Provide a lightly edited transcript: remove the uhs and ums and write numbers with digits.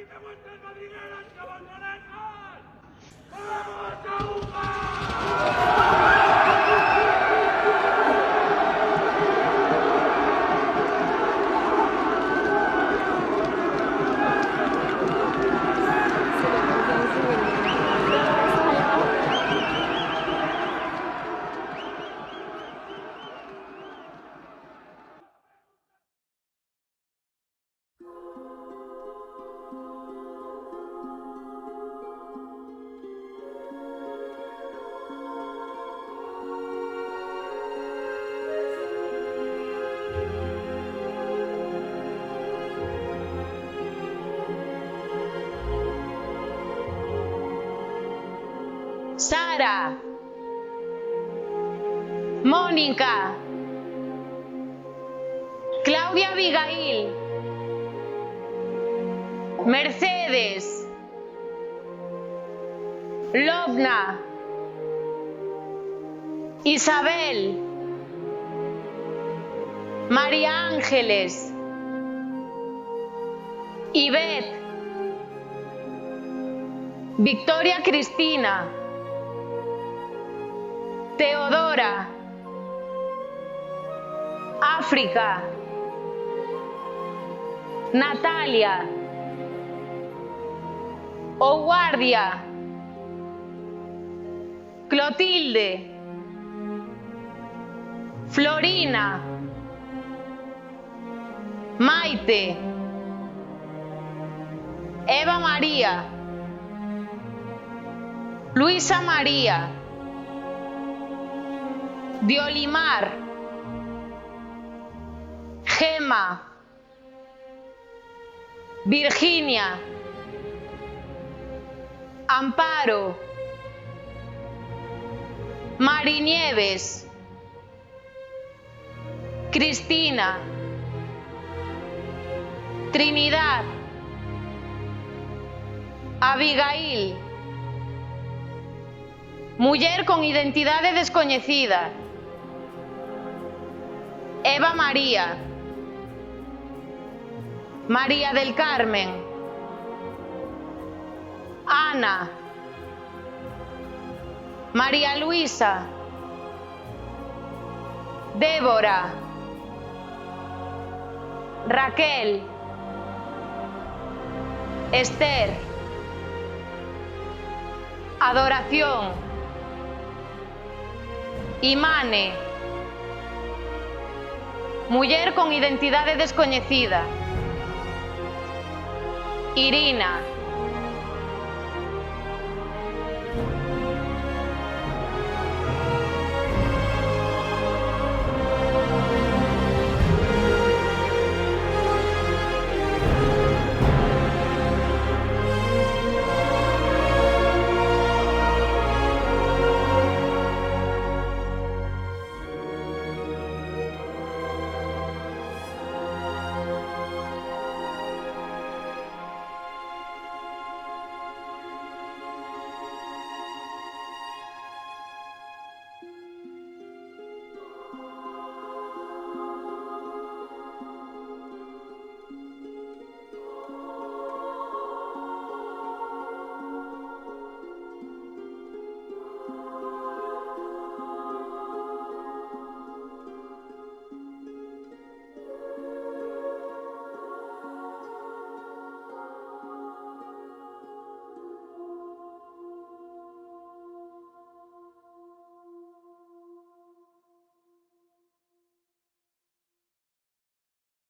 de vuestras madrigueras, caballerejas! ¡Vamos a jugar! Sara, Mónica, Claudia Abigail, Mercedes, Lobna, Isabel, María Ángeles, Ivette, Victoria Cristina, Teodora, África, Natalia, Oguardia, Clotilde, Florina, Maite, Eva María, Luisa María, Diolimar, Gema, Virginia, Amparo, Marinieves, Cristina, Trinidad, Abigail, muller con identidade descoñecida, Eva María, María del Carmen, Ana, María Luisa, Débora, Raquel, Esther, Adoración, Imane, muller con identidade descoñecida, Irina,